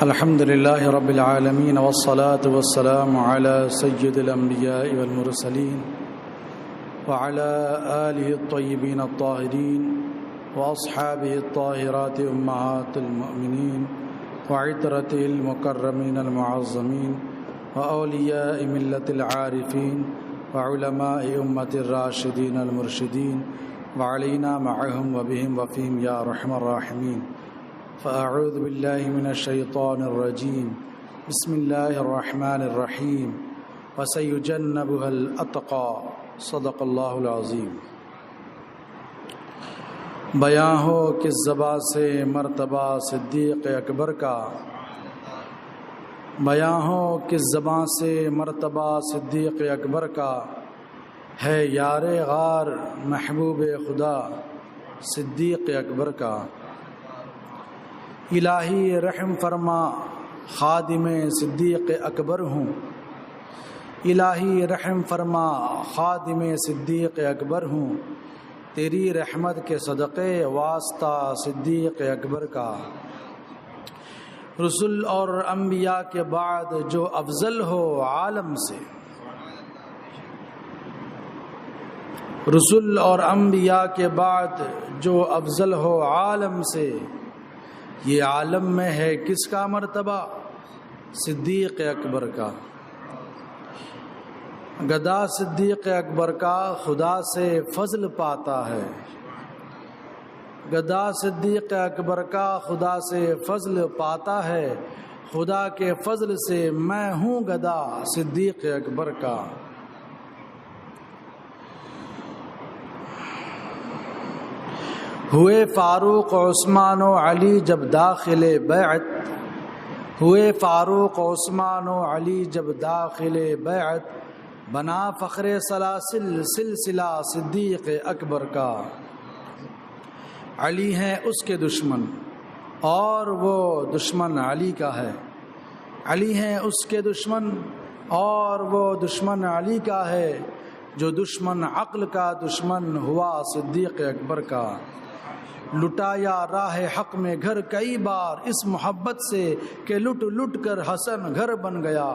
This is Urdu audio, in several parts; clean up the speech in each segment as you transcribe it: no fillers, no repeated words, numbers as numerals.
الحمد لله رب العالمين والصلاة والسلام على سيد الأنبياء والمرسلين وعلى آله الطيبين الطاهرين وأصحابه الطاهرات أمهات المؤمنين وعترته المكرمين المعظمين وأولياء ملة العارفين وعلماء أمة الراشدين المرشدين وعلينا معهم وبهم وفيهم يا أرحم الراحمين. فأعوذ بالله من الشيطان الرجيم. بسم الله الرحمن الرحيم. وسيجنبها الأتقى. صدق اللہ العظیم. بیاں ہو کس زبان سے مرتبہ صدیق اکبر کا، بیاں ہو کس زبان سے مرتبہ صدیق اکبر کا، ہے یار غار محبوب خدا صدیق اکبر کا. الہی رحم فرما خادم صدیق اکبر ہوں، الہی رحم فرما خادم صدیق اکبر ہوں، تیری رحمت کے صدقے واسطہ صدیق اکبر کا. رسول اور انبیاء کے بعد جو افضل ہو عالم سے، رسول اور انبیاء کے بعد جو افضل ہو عالم سے، یہ عالم میں ہے کس کا مرتبہ؟ صدیق اکبر کا. گدا صدیق اکبر کا خدا سے فضل پاتا ہے، گدا صدیق اکبر کا خدا سے فضل پاتا ہے، خدا کے فضل سے میں ہوں گدا صدیق اکبر کا. ہوئے فاروق عثمان و علی جب داخل بیعت، ہوئے فاروق عثمان و علی جب داخل بیعت، بنا فخر سلاسل سلسلہ صدیق اکبر کا. علی ہیں اس کے دشمن اور وہ دشمن علی کا ہے، علی ہیں اس کے دشمن اور وہ دشمن علی کا ہے، جو دشمن عقل کا دشمن ہوا صدیق اکبر کا. لٹایا راہ حق میں گھر کئی بار اس محبت سے کہ لٹ لٹ کر حسن گھر بن گیا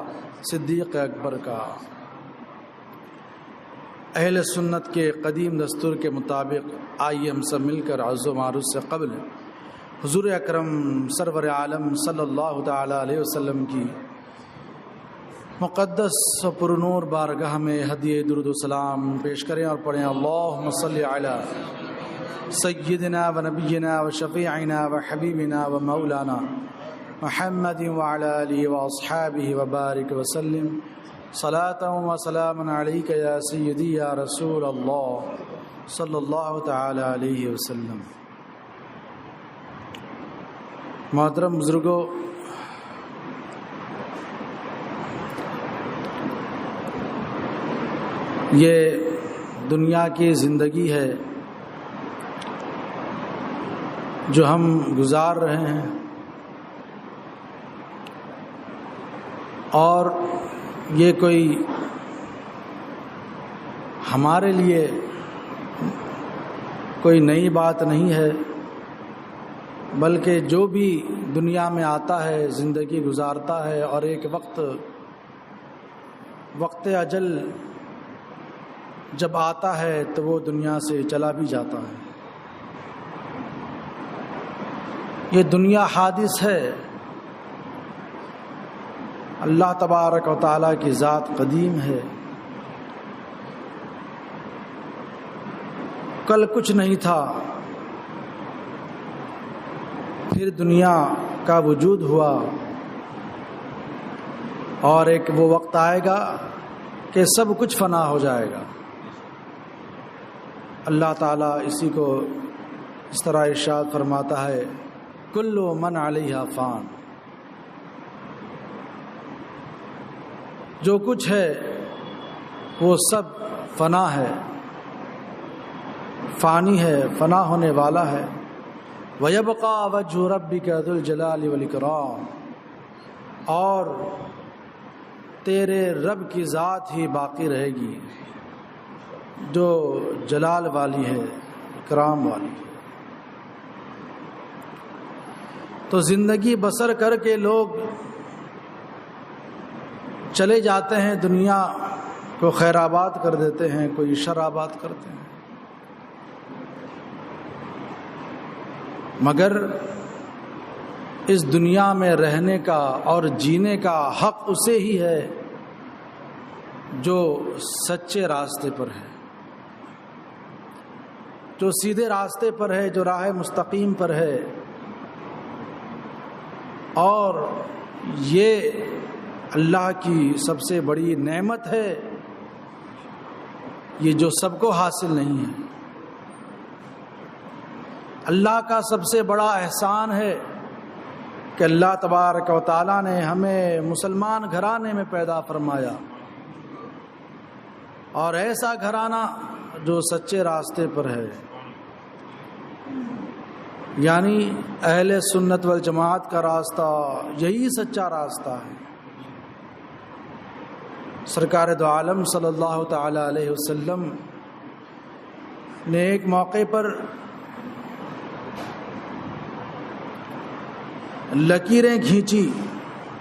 صدیق اکبر کا. اہل سنت کے قدیم دستور کے مطابق آئیے ہم سب مل کر عز و معروف سے قبل حضور اکرم سرور عالم صلی اللہ تعالی علیہ وسلم کی مقدس و پرنور بارگاہ میں ہدیہ درود و سلام پیش کریں اور پڑھیں. اللہم صلی علی سیدنا و نبینا و شفیعنا و حبیبنا و مولانا محمد وعلی آلہ و اصحابہ و بارک وسلم. صلاۃ و سلام علیک یا سیدی یا رسول اللہ صلی اللہ تعالی علیہ وسلم. محترم بزرگوں، یہ دنیا کی زندگی ہے جو ہم گزار رہے ہیں، اور یہ کوئی ہمارے لیے کوئی نئی بات نہیں ہے، بلکہ جو بھی دنیا میں آتا ہے زندگی گزارتا ہے اور ایک وقت اجل جب آتا ہے تو وہ دنیا سے چلا بھی جاتا ہے. یہ دنیا حادث ہے، اللہ تبارک و تعالیٰ کی ذات قدیم ہے. کل کچھ نہیں تھا، پھر دنیا کا وجود ہوا، اور ایک وہ وقت آئے گا کہ سب کچھ فنا ہو جائے گا. اللہ تعالیٰ اسی کو اس طرح ارشاد فرماتا ہے، کل من علیہا فان. جو کچھ ہے وہ سب فنا ہے، فانی ہے، فنا ہونے والا ہے. وَيَبْقَى وَجْهُ رَبِّكَ ذُو الْجَلَالِ وَالْإِكْرَامِ، اور تیرے رب کی ذات ہی باقی رہے گی جو جلال والی ہے، اکرام والی ہے. تو زندگی بسر کر کے لوگ چلے جاتے ہیں، دنیا کو خیر آباد کر دیتے ہیں، کوئی شر آباد کرتے ہیں، مگر اس دنیا میں رہنے کا اور جینے کا حق اسے ہی ہے جو سچے راستے پر ہے، جو سیدھے راستے پر ہے، جو راہ مستقیم پر ہے۔ اور یہ اللہ کی سب سے بڑی نعمت ہے، یہ جو سب کو حاصل نہیں ہے۔ اللہ کا سب سے بڑا احسان ہے کہ اللہ تبارک و تعالیٰ نے ہمیں مسلمان گھرانے میں پیدا فرمایا، اور ایسا گھرانہ جو سچے راستے پر ہے، یعنی اہل سنت والجماعت کا راستہ یہی سچا راستہ ہے۔ سرکار دو عالم صلی اللہ تعالی علیہ وسلم نے ایک موقع پر لکیریں کھینچی،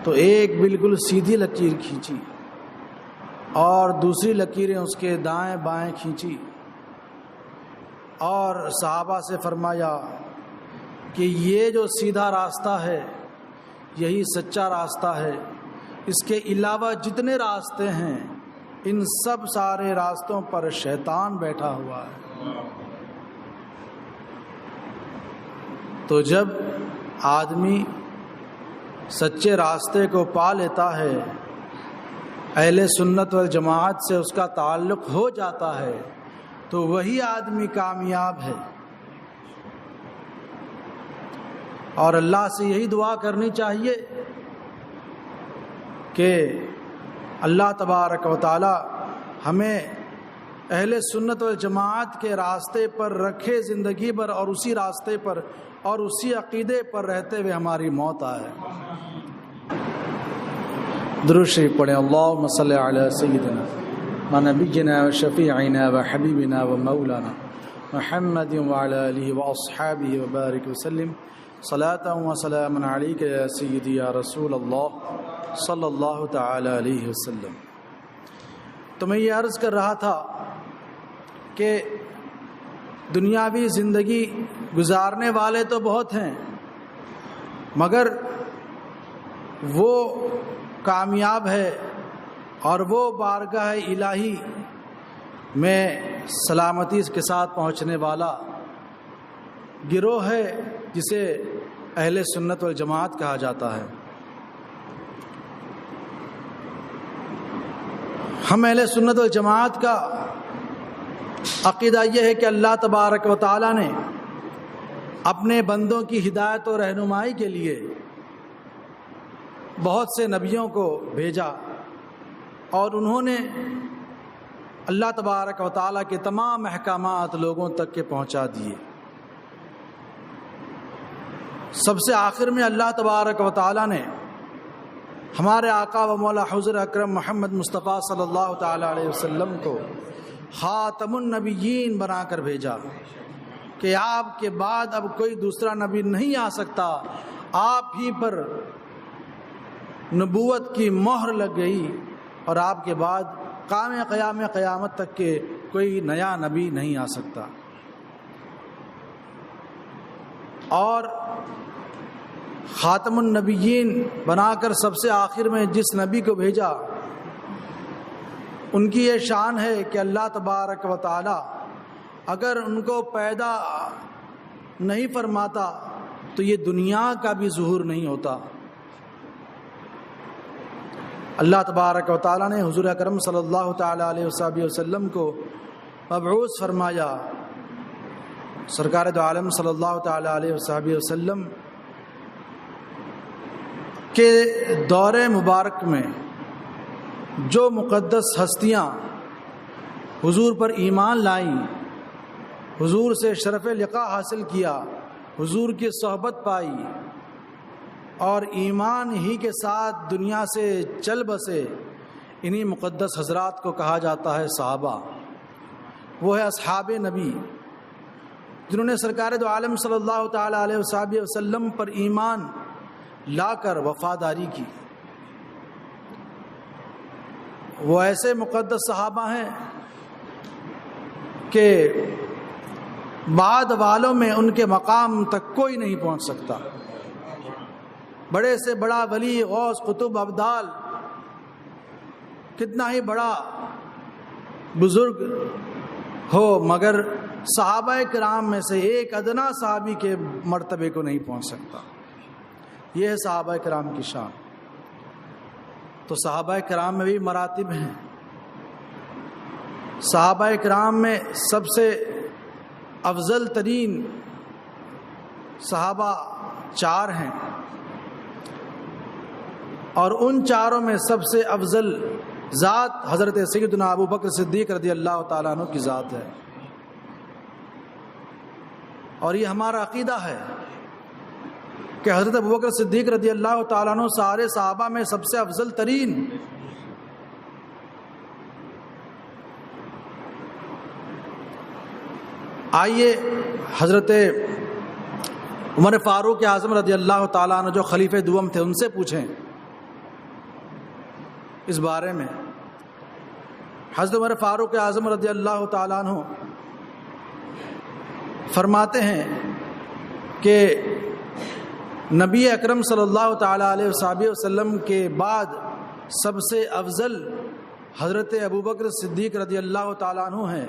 تو ایک بالکل سیدھی لکیر کھینچی اور دوسری لکیریں اس کے دائیں بائیں کھینچی، اور صحابہ سے فرمایا کہ یہ جو سیدھا راستہ ہے یہی سچا راستہ ہے، اس کے علاوہ جتنے راستے ہیں ان سب سارے راستوں پر شیطان بیٹھا ہوا ہے۔ تو جب آدمی سچے راستے کو پا لیتا ہے، اہل سنت والجماعت سے اس کا تعلق ہو جاتا ہے، تو وہی آدمی کامیاب ہے۔ اور اللہ سے یہی دعا کرنی چاہیے کہ اللہ تبارک و تعالی ہمیں اہل سنت والجماعت کے راستے پر رکھے زندگی بھر، اور اسی راستے پر اور اسی عقیدے پر رہتے ہوئے ہماری موت آئے۔ درود شریف پڑھیں۔ اللہم صلی علی سیدنا و نبینا و شفیعنا و حبیبنا و مولانا محمد وعلی آلہ و اصحابہ و بارک وسلم، صلاۃ و سلام علیک یا سیدی یا رسول اللہ صلی اللہ تعالی علیہ وسلم۔ تو میں یہ عرض کر رہا تھا کہ دنیاوی زندگی گزارنے والے تو بہت ہیں، مگر وہ کامیاب ہے اور وہ بارگاہ الہی میں سلامتی کے ساتھ پہنچنے والا گروہ ہے جسے اہل سنت والجماعت کہا جاتا ہے۔ ہم اہل سنت والجماعت کا عقیدہ یہ ہے کہ اللہ تبارک و تعالیٰ نے اپنے بندوں کی ہدایت و رہنمائی کے لیے بہت سے نبیوں کو بھیجا، اور انہوں نے اللہ تبارک و تعالیٰ کے تمام احکامات لوگوں تک کے پہنچا دیے۔ سب سے آخر میں اللہ تبارک و تعالیٰ نے ہمارے آقا و مولا حضور اکرم محمد مصطفیٰ صلی اللہ تعالی علیہ وسلم کو خاتم النبیین بنا کر بھیجا کہ آپ کے بعد اب کوئی دوسرا نبی نہیں آ سکتا، آپ ہی پر نبوت کی مہر لگ گئی، اور آپ کے بعد قیامت تک کے کوئی نیا نبی نہیں آ سکتا۔ اور خاتم النبیین بنا کر سب سے آخر میں جس نبی کو بھیجا، ان کی یہ شان ہے کہ اللہ تبارک و تعالی اگر ان کو پیدا نہیں فرماتا تو یہ دنیا کا بھی ظہور نہیں ہوتا۔ اللہ تبارک و تعالی نے حضور اکرم صلی اللہ تعالی علیہ وسلم کو مبعوث فرمایا۔ سرکار دو عالم صلی اللہ تعالی علیہ وسلم کے دور مبارک میں جو مقدس ہستیاں حضور پر ایمان لائیں، حضور سے شرف لقاء حاصل کیا، حضور کی صحبت پائی اور ایمان ہی کے ساتھ دنیا سے چل بسے، انہی مقدس حضرات کو کہا جاتا ہے صحابہ۔ وہ ہے اصحاب نبی، جنہوں نے سرکار دو عالم صلی اللہ تعالی علیہ وسلم پر ایمان لا کر وفاداری کی۔ وہ ایسے مقدس صحابہ ہیں کہ بعد والوں میں ان کے مقام تک کوئی نہیں پہنچ سکتا۔ بڑے سے بڑا ولی، غوث، قطب، ابدال، کتنا ہی بڑا بزرگ ہو، مگر صحابہ کرام میں سے ایک ادنا صحابی کے مرتبے کو نہیں پہنچ سکتا۔ یہ ہے صحابہ کرام کی شان۔ تو صحابہ کرام میں بھی مراتب ہیں۔ صحابہ کرام میں سب سے افضل ترین صحابہ 4 ہیں، اور ان چاروں میں سب سے افضل ذات حضرت سیدنا ابو بکر صدیق رضی اللہ تعالیٰ عنہ کی ذات ہے۔ اور یہ ہمارا عقیدہ ہے کہ حضرت ابو بکر صدیق رضی اللہ تعالیٰ عنہ سارے صحابہ میں سب سے افضل ترین۔ آئیے حضرت عمر فاروق اعظم رضی اللہ تعالیٰ عنہ جو خلیفہ دوم تھے، ان سے پوچھیں اس بارے میں۔ حضرت عمر فاروق اعظم رضی اللہ تعالیٰ عنہ فرماتے ہیں کہ نبی اکرم صلی اللہ تعالیٰ علیہ وسلم کے بعد سب سے افضل حضرت ابوبکر صدیق رضی اللہ تعالیٰ عنہ ہیں،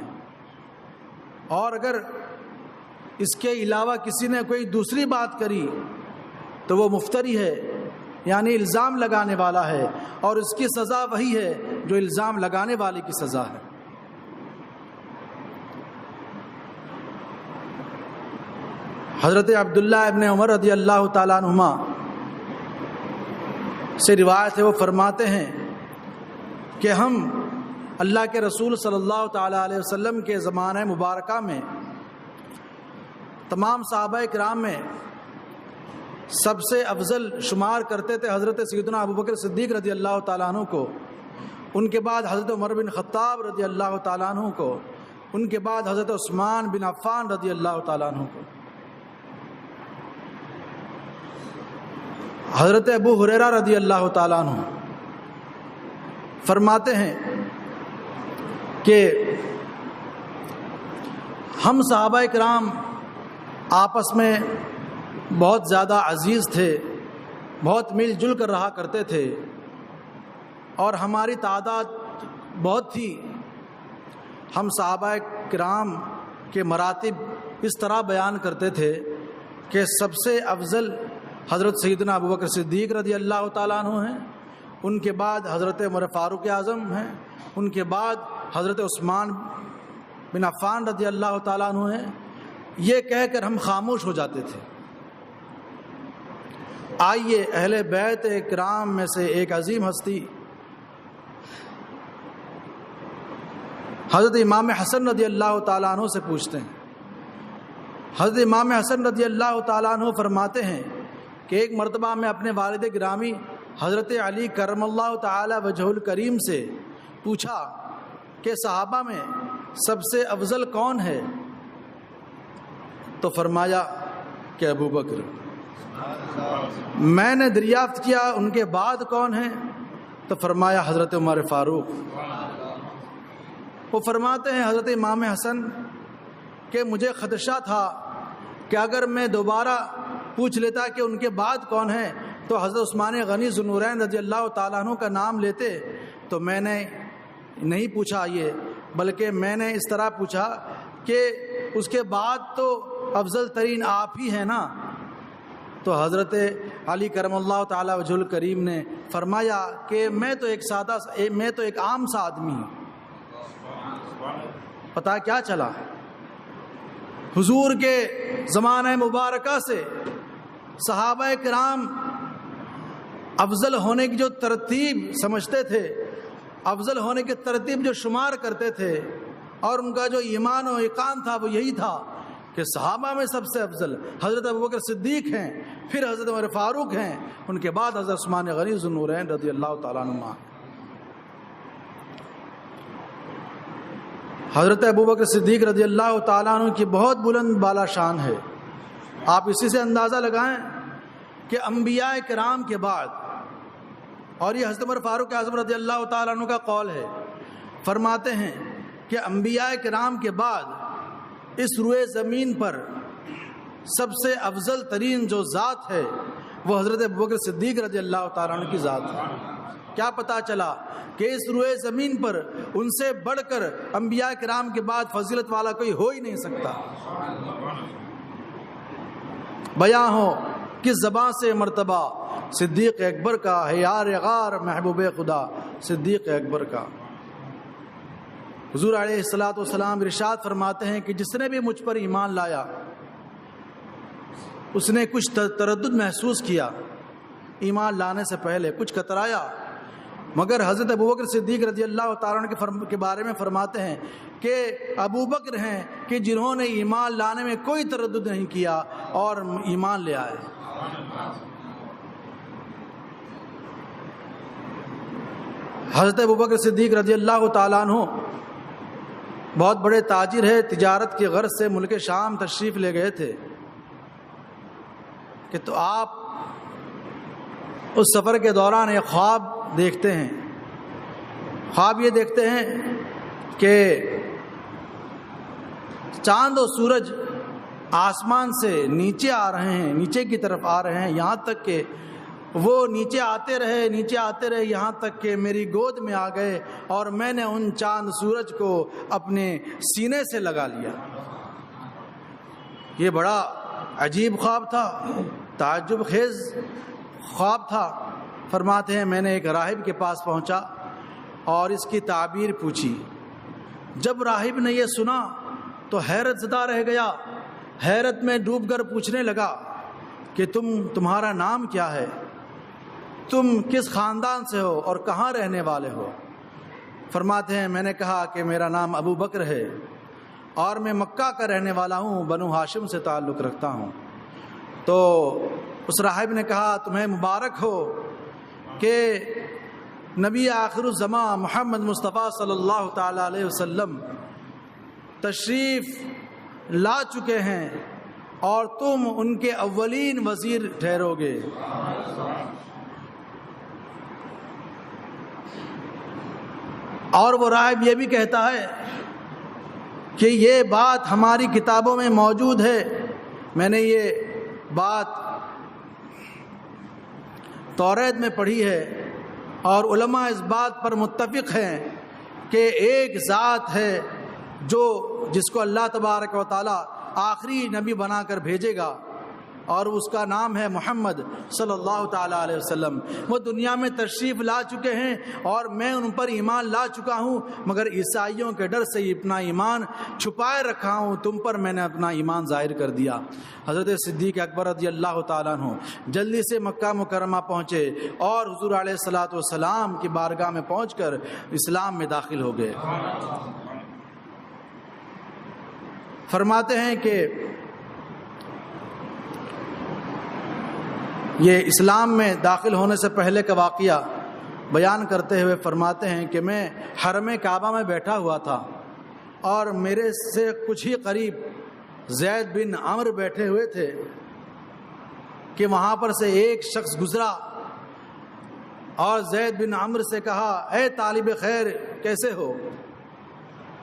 اور اگر اس کے علاوہ کسی نے کوئی دوسری بات کری تو وہ مفتری ہے، یعنی الزام لگانے والا ہے، اور اس کی سزا وہی ہے جو الزام لگانے والے کی سزا ہے۔ حضرت عبداللہ ابن عمر رضی اللہ تعالیٰ عنہما سے روایت ہے، وہ فرماتے ہیں کہ ہم اللہ کے رسول صلی اللہ تعالیٰ علیہ وسلم کے زمانہ مبارکہ میں تمام صحابہ کرام میں سب سے افضل شمار کرتے تھے حضرت سیدنا ابوبکر صدیق رضی اللہ تعالیٰ عنہ کو، ان کے بعد حضرت عمر بن خطاب رضی اللہ تعالیٰ عنہ کو، ان کے بعد حضرت عثمان بن عفان رضی اللہ تعالیٰ عنہ کو۔ حضرت ابو ہریرہ رضی اللہ تعالیٰ عنہ فرماتے ہیں کہ ہم صحابہ کرام آپس میں بہت زیادہ عزیز تھے، بہت مل جل کر رہا کرتے تھے، اور ہماری تعداد بہت تھی۔ ہم صحابہ کرام کے مراتب اس طرح بیان کرتے تھے کہ سب سے افضل حضرت سیدنا ابوبکر صدیق رضی اللہ تعالیٰ عنہ ہیں، ان کے بعد حضرت عمر فاروق اعظم ہیں، ان کے بعد حضرت عثمان بن عفان رضی اللہ تعالیٰ عنہ ہیں۔ یہ کہہ کر ہم خاموش ہو جاتے تھے۔ آئیے اہل بیت کرام میں سے ایک عظیم ہستی حضرت امام حسن رضی اللہ تعالیٰ عنہ سے پوچھتے ہیں۔ حضرت امام حسن رضی اللہ تعالیٰ عنہ فرماتے ہیں کہ ایک مرتبہ میں اپنے والد گرامی حضرت علی کرم اللہ تعالی وجہ الکریم سے پوچھا کہ صحابہ میں سب سے افضل کون ہے؟ تو فرمایا کہ ابو بکر۔ میں نے دریافت کیا ان کے بعد کون ہیں؟ تو فرمایا حضرت عمر فاروق۔ وہ فرماتے ہیں حضرت امام حسن کہ مجھے خدشہ تھا کہ اگر میں دوبارہ پوچھ لیتا کہ ان کے بعد کون ہیں تو حضرت عثمان غنی ذو النورین رضی اللہ تعالیٰ عنہ کا نام لیتے، تو میں نے نہیں پوچھا یہ، بلکہ میں نے اس طرح پوچھا کہ اس کے بعد تو افضل ترین آپ ہی ہیں نا۔ تو حضرت علی کرم اللہ تعالیٰ وجہ الکریم نے فرمایا کہ میں تو ایک عام سا آدمی ہوں۔ پتہ کیا چلا؟ حضور کے زمانہ مبارکہ سے صحابہ کرام افضل ہونے کی جو ترتیب سمجھتے تھے، افضل ہونے کی ترتیب جو شمار کرتے تھے، اور ان کا جو ایمان و یقین تھا وہ یہی تھا کہ صحابہ میں سب سے افضل حضرت ابوبکر صدیق ہیں، پھر حضرت عمر فاروق ہیں، ان کے بعد حضرت عثمان غنی ذو النورین رضی اللہ تعالیٰ عنہ۔ حضرت ابوبکر صدیق رضی اللہ تعالیٰ عنہ کی بہت بلند بالا شان ہے۔ آپ اسی سے اندازہ لگائیں کہ انبیاء کرام کے بعد، اور یہ حضرت عمر فاروق اعظم رضی اللہ تعالیٰ عنہ کا قول ہے، فرماتے ہیں کہ انبیاء کرام کے بعد اس روئے زمین پر سب سے افضل ترین جو ذات ہے وہ حضرت ابوبکر صدیق رضی اللہ تعالیٰ عنہ کی ذات ہے۔ کیا پتہ چلا کہ اس روئے زمین پر ان سے بڑھ کر انبیاء کرام کے بعد فضیلت والا کوئی ہو ہی نہیں سکتا۔ بیاں ہو کس زبان سے مرتبہ صدیق اکبر کا ہے، یار غار محبوب خدا صدیق اکبر کا۔ حضور علیہ الصلوۃ والسلام ارشاد فرماتے ہیں کہ جس نے بھی مجھ پر ایمان لایا اس نے کچھ تردد محسوس کیا، ایمان لانے سے پہلے کچھ کترایا، مگر حضرت ابوبکر صدیق رضی اللہ تعالیٰ عنہ کے بارے میں فرماتے ہیں کہ ابوبکر ہیں کہ جنہوں نے ایمان لانے میں کوئی تردد نہیں کیا اور ایمان لے آئے۔ حضرت ابوبکر صدیق رضی اللہ تعالیٰ عنہ بہت بڑے تاجر ہے، تجارت کی غرض سے ملک شام تشریف لے گئے تھے کہ تو آپ اس سفر کے دوران ایک خواب دیکھتے ہیں۔ خواب یہ دیکھتے ہیں کہ چاند و سورج آسمان سے نیچے آ رہے ہیں، نیچے کی طرف آ رہے ہیں، یہاں تک کہ وہ نیچے آتے رہے یہاں تک کہ میری گود میں آ گئے اور میں نے ان چاند سورج کو اپنے سینے سے لگا لیا۔ یہ بڑا عجیب خواب تھا، تعجب خیز خواب تھا۔ فرماتے ہیں میں نے ایک راہب کے پاس پہنچا اور اس کی تعبیر پوچھی۔ جب راہب نے یہ سنا تو حیرت زدہ رہ گیا، حیرت میں ڈوب کر پوچھنے لگا کہ تمہارا نام کیا ہے، تم کس خاندان سے ہو اور کہاں رہنے والے ہو؟ فرماتے ہیں میں نے کہا کہ میرا نام ابو بکر ہے اور میں مکہ کا رہنے والا ہوں، بنو ہاشم سے تعلق رکھتا ہوں۔ تو اس راہب نے کہا تمہیں مبارک ہو کہ نبی آخر الزمان محمد مصطفیٰ صلی اللہ تعالی علیہ وسلم تشریف لا چکے ہیں اور تم ان کے اولین وزیر ٹھہرو گے۔ اور وہ راہب یہ بھی کہتا ہے کہ یہ بات ہماری کتابوں میں موجود ہے، میں نے یہ بات توریت میں پڑھی ہے اور علماء اس بات پر متفق ہیں کہ ایک ذات ہے جس کو اللہ تبارک و تعالی آخری نبی بنا کر بھیجے گا اور اس کا نام ہے محمد صلی اللہ تعالی علیہ وسلم۔ وہ دنیا میں تشریف لا چکے ہیں اور میں ان پر ایمان لا چکا ہوں، مگر عیسائیوں کے ڈر سے اپنا ایمان چھپائے رکھا ہوں، تم پر میں نے اپنا ایمان ظاہر کر دیا۔ حضرت صدیق اکبر رضی اللہ تعالیٰ عنہ جلدی سے مکہ مکرمہ پہنچے اور حضور علیہ الصلوۃ والسلام کی بارگاہ میں پہنچ کر اسلام میں داخل ہو گئے۔ فرماتے ہیں کہ یہ اسلام میں داخل ہونے سے پہلے کا واقعہ بیان کرتے ہوئے فرماتے ہیں کہ میں حرم کعبہ میں بیٹھا ہوا تھا اور میرے سے کچھ ہی قریب زید بن عمرو بیٹھے ہوئے تھے کہ وہاں پر سے ایک شخص گزرا اور زید بن عمرو سے کہا اے طالب خیر کیسے ہو،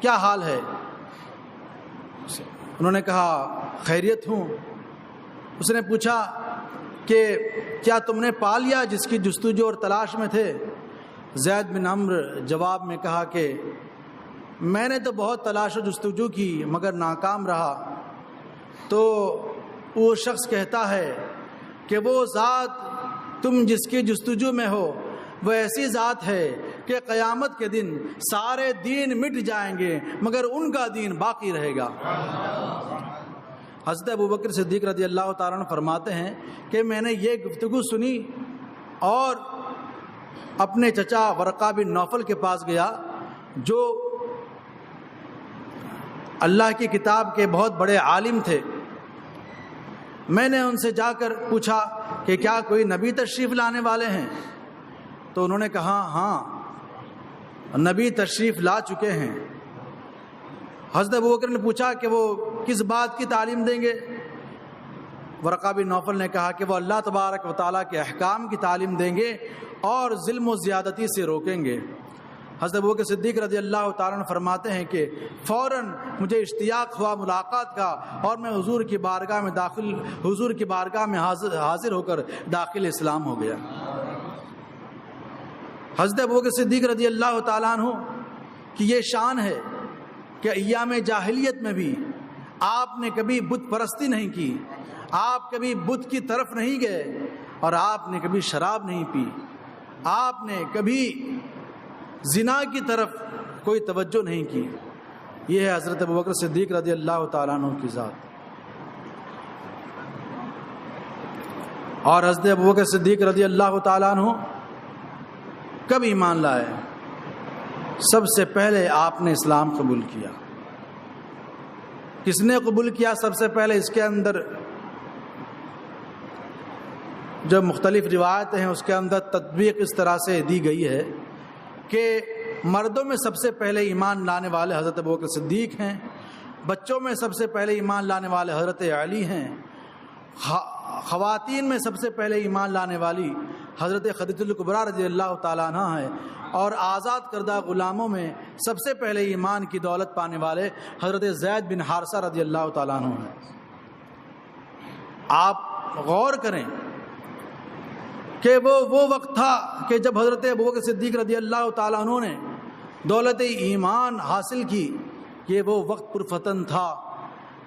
کیا حال ہے؟ انہوں نے کہا خیریت ہوں۔ اس نے پوچھا کہ کیا تم نے پا لیا جس کی جستجو اور تلاش میں تھے؟ زید بن عمرو جواب میں کہا کہ میں نے تو بہت تلاش و جستجو کی مگر ناکام رہا۔ تو وہ شخص کہتا ہے کہ وہ ذات تم جس کی جستجو میں ہو وہ ایسی ذات ہے کہ قیامت کے دن سارے دین مٹ جائیں گے مگر ان کا دین باقی رہے گا۔ حضرت ابوبکر صدیق رضی اللہ تعالیٰ عنہ فرماتے ہیں کہ میں نے یہ گفتگو سنی اور اپنے چچا ورقہ بن نوفل کے پاس گیا جو اللہ کی کتاب کے بہت بڑے عالم تھے۔ میں نے ان سے جا کر پوچھا کہ کیا کوئی نبی تشریف لانے والے ہیں؟ تو انہوں نے کہا ہاں نبی تشریف لا چکے ہیں۔ حضرت ابوبکر نے پوچھا کہ وہ کس بات کی تعلیم دیں گے؟ ورقہ بن نوفل نے کہا کہ وہ اللہ تبارک و تعالیٰ کے احکام کی تعلیم دیں گے اور ظلم و زیادتی سے روکیں گے۔ حضرت ابوبکر صدیق رضی اللہ تعالیٰ عنہ فرماتے ہیں کہ فوراً مجھے اشتیاق ہوا ملاقات کا اور میں حضور کی بارگاہ میں حاضر ہو کر داخل اسلام ہو گیا۔ حضرت ابوبکر صدیق رضی اللہ تعالیٰ عنہ کی یہ شان ہے کہ ایام جاہلیت میں بھی آپ نے کبھی بت پرستی نہیں کی، آپ کبھی بت کی طرف نہیں گئے، اور آپ نے کبھی شراب نہیں پی، آپ نے کبھی زنا کی طرف کوئی توجہ نہیں کی۔ یہ ہے حضرت ابوبکر صدیق رضی اللہ تعالیٰ عنہ کی ذات۔ اور حضرت ابوبکر صدیق رضی اللہ تعالیٰ عنہ کب ایمان لائے؟ سب سے پہلے آپ نے اسلام قبول کیا۔ کس نے قبول کیا سب سے پہلے؟ اس کے اندر جو مختلف روایتیں ہیں اس کے اندر تطبیق اس طرح سے دی گئی ہے کہ مردوں میں سب سے پہلے ایمان لانے والے حضرت ابوبکر صدیق ہیں، بچوں میں سب سے پہلے ایمان لانے والے حضرت علی ہیں، خواتین میں سب سے پہلے ایمان لانے والی حضرت خدیجہ الکبریٰ رضی اللہ تعالیٰ عنہ ہیں، اور آزاد کردہ غلاموں میں سب سے پہلے ایمان کی دولت پانے والے حضرت زید بن حارثہ رضی اللہ تعالیٰ عنہ ہیں۔ آپ غور کریں کہ وہ وقت تھا کہ جب حضرت ابوبکر صدیق رضی اللہ تعالیٰ عنہ نے دولت ایمان حاصل کی، کہ وہ وقت پرفتن تھا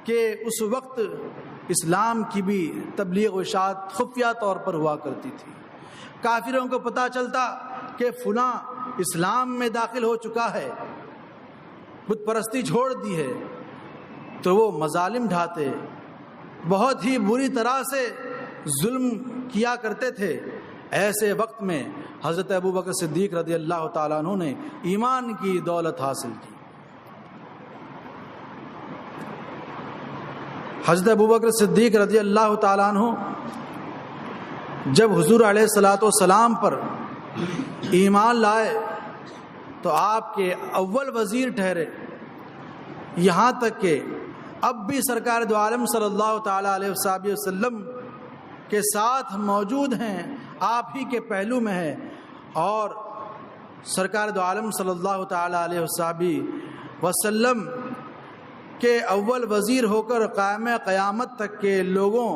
کہ اس وقت اسلام کی بھی تبلیغ و اشاعت خفیہ طور پر ہوا کرتی تھی۔ کافروں کو پتہ چلتا کہ فلاں اسلام میں داخل ہو چکا ہے، بت پرستی چھوڑ دی ہے، تو وہ مظالم ڈھاتے، بہت ہی بری طرح سے ظلم کیا کرتے تھے۔ ایسے وقت میں حضرت ابوبکر صدیق رضی اللہ تعالیٰ عنہ نے ایمان کی دولت حاصل کی۔ حضرت ابوبکر صدیق رضی اللہ تعالیٰ عنہ جب حضور علیہ الصلوۃ والسلام پر ایمان لائے تو آپ کے اول وزیر ٹھہرے، یہاں تک کہ اب بھی سرکار دو عالم صلی اللہ تعالیٰ علیہ وسلم کے ساتھ موجود ہیں، آپ ہی کے پہلو میں ہے، اور سرکار دو عالم صلی اللہ تعالیٰ علیہ وسلم کے اول وزیر ہو کر قائم قیامت تک کے لوگوں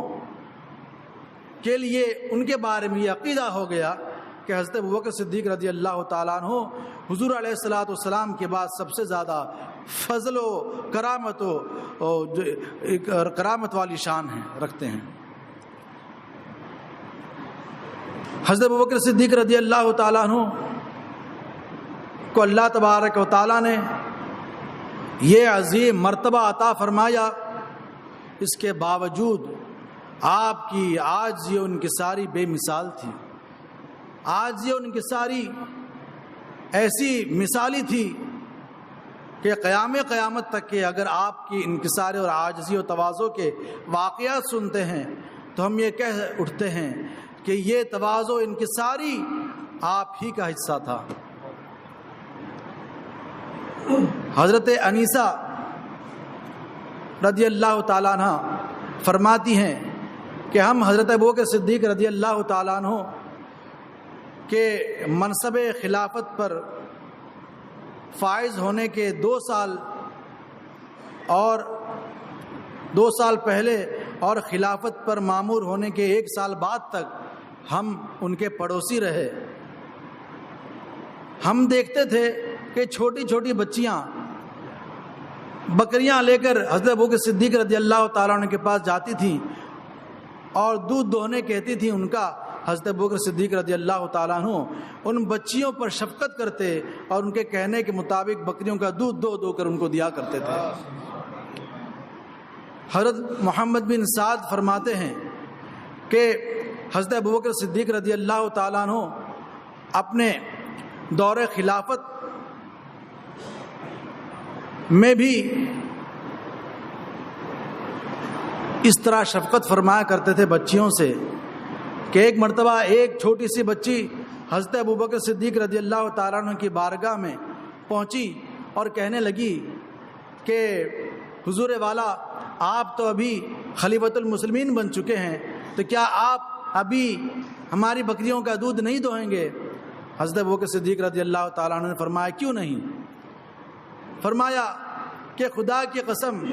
کے لیے ان کے بارے میں یہ عقیدہ ہو گیا کہ حضرت ابوبکر صدیق رضی اللہ تعالیٰ عنہ حضور علیہ الصلوۃ والسلام کے بعد سب سے زیادہ فضل و کرامت والی شان رکھتے ہیں۔ حضرت ابوبکر صدیق رضی اللہ تعالیٰ عنہ کو اللہ تبارک و تعالیٰ نے یہ عظیم مرتبہ عطا فرمایا، اس کے باوجود آپ کی عاجزی و انکساری بے مثال تھی۔ عاجزی و انکساری ایسی مثالی تھی کہ قیامت تک کہ اگر آپ کی انکساری اور عاجزی و تواضع کے واقعات سنتے ہیں تو ہم یہ کہہ اٹھتے ہیں کہ یہ تواضع و انکساری آپ ہی کا حصہ تھا۔ حضرت انیسہ رضی اللہ تعالیٰ عنہ فرماتی ہیں کہ ہم حضرت ابوبکر صدیق رضی اللہ تعالیٰ عنہ کے منصب خلافت پر فائز ہونے کے 2 سال اور 2 سال پہلے اور خلافت پر مامور ہونے کے 1 سال بعد تک ہم ان کے پڑوسی رہے۔ ہم دیکھتے تھے کہ چھوٹی چھوٹی بچیاں بکریاں لے کر حضرت ابوبکر صدیق رضی اللہ تعالیٰ عنہ کے پاس جاتی تھیں اور دودھ دوہنے کہتی تھیں ان کا۔ حضرت ابوبکر صدیق رضی اللہ تعالیٰ عنہ ان بچیوں پر شفقت کرتے اور ان کے کہنے کے مطابق بکریوں کا دودھ دو کر ان کو دیا کرتے تھے۔ حضرت محمد بن سعد فرماتے ہیں کہ حضرت ابوبکر صدیق رضی اللہ تعالیٰ عنہ اپنے دور خلافت میں بھی اس طرح شفقت فرمایا کرتے تھے بچیوں سے کہ ایک مرتبہ ایک چھوٹی سی بچی حضرت ابوبکر صدیق رضی اللہ تعالیٰ عنہ کی بارگاہ میں پہنچی اور کہنے لگی کہ حضور والا آپ تو ابھی خلیفۃ المسلمین بن چکے ہیں، تو کیا آپ ابھی ہماری بکریوں کا دودھ نہیں دوہیں گے؟ حضرت ابوبکر صدیق رضی اللہ تعالیٰ عنہ نے فرمایا کیوں نہیں؟ فرمایا کہ خدا کی قسم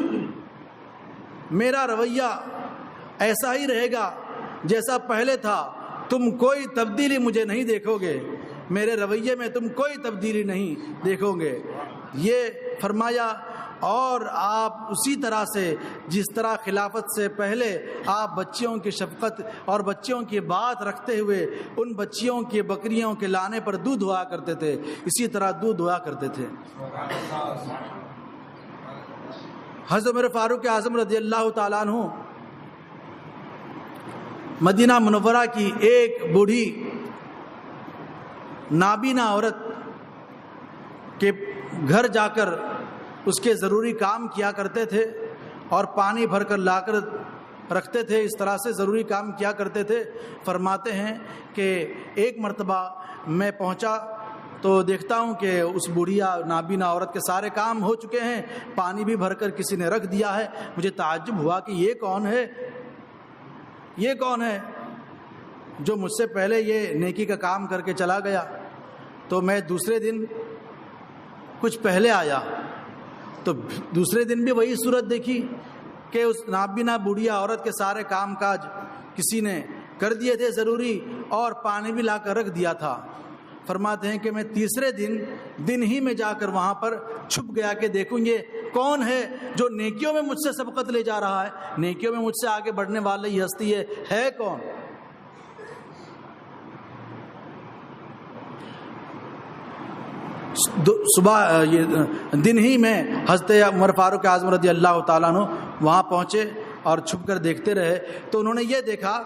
میرا رویہ ایسا ہی رہے گا جیسا پہلے تھا، تم کوئی تبدیلی مجھے نہیں دیکھو گے، میرے رویے میں تم کوئی تبدیلی نہیں دیکھو گے، یہ فرمایا۔ اور آپ اسی طرح سے جس طرح خلافت سے پہلے آپ بچیوں کی شفقت اور بچیوں کی بات رکھتے ہوئے ان بچیوں کی بکریوں کے لانے پر دودھ دھوا کرتے تھے، اسی طرح دودھ دھوا کرتے تھے۔ حضرت عمر فاروق اعظم رضی اللہ تعالیٰ عنہ مدینہ منورہ کی ایک بوڑھی نابینا عورت کے گھر جا کر اس کے ضروری کام کیا کرتے تھے اور پانی بھر کر لا کر رکھتے تھے، اس طرح سے ضروری کام کیا کرتے تھے۔ فرماتے ہیں کہ ایک مرتبہ میں پہنچا تو دیکھتا ہوں کہ اس بوڑھیا نابینا عورت کے سارے کام ہو چکے ہیں، پانی بھی بھر کر کسی نے رکھ دیا ہے۔ مجھے تعجب ہوا کہ یہ کون ہے، یہ کون ہے جو مجھ سے پہلے یہ نیکی کا کام کر کے چلا گیا؟ تو میں دوسرے دن کچھ پہلے آیا تو دوسرے دن بھی وہی صورت دیکھی کہ اس نابینا بوڑھیا عورت کے سارے کام کاج کسی نے کر دیے تھے ضروری، اور پانی بھی لا کر رکھ دیا تھا۔ فرماتے ہیں کہ میں تیسرے دن ہی میں جا کر وہاں پر چھپ گیا کہ دیکھوں گے کون ہے جو نیکیوں میں مجھ سے سبقت لے جا رہا ہے، نیکیوں میں مجھ سے آگے بڑھنے والی یہ ہستی ہے کون؟ صبح دن ہی میں حضرت عمر فاروق اعظم رضی اللہ تعالیٰ عنہ وہاں پہنچے اور چھپ کر دیکھتے رہے تو انہوں نے یہ دیکھا،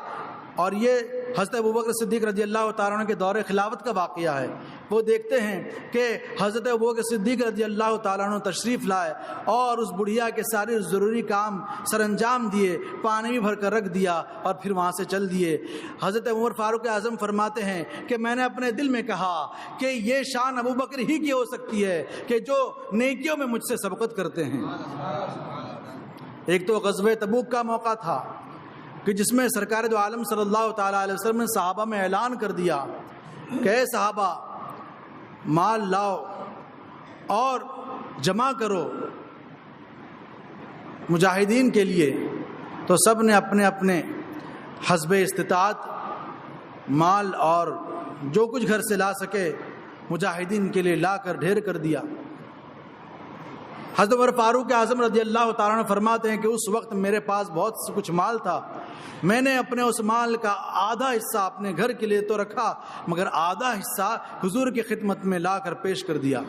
اور یہ حضرت ابوبکر صدیق رضی اللہ تعالیٰ عنہ کے دور خلافت کا واقعہ ہے۔ وہ دیکھتے ہیں کہ حضرت ابوبکر صدیق رضی اللہ تعالیٰ عنہ تشریف لائے اور اس بڑھیا کے سارے ضروری کام سر انجام دیے، پانی بھی بھر کر رکھ دیا اور پھر وہاں سے چل دیے۔ حضرت عمر فاروق اعظم فرماتے ہیں کہ میں نے اپنے دل میں کہا کہ یہ شان ابوبکر ہی کی ہو سکتی ہے کہ جو نیکیوں میں مجھ سے سبقت کرتے ہیں۔ ایک تو غزوہ تبوک کا موقع تھا کہ جس میں سرکار دو عالم صلی اللہ تعالیٰ علیہ وسلم نے صحابہ میں اعلان کر دیا کہ اے صحابہ مال لاؤ اور جمع کرو مجاہدین کے لیے۔ تو سب نے اپنے اپنے حسب استطاعت مال اور جو کچھ گھر سے لا سکے مجاہدین کے لیے لا کر ڈھیر کر دیا۔ حضرت عمر فاروق اعظم رضی اللہ تعالیٰ عنہ فرماتے ہیں کہ اس وقت میرے پاس بہت کچھ مال تھا، میں نے اپنے اس مال کا آدھا حصہ اپنے گھر کے لیے تو رکھا مگر آدھا حصہ حضور کی خدمت میں لا کر پیش کر دیا۔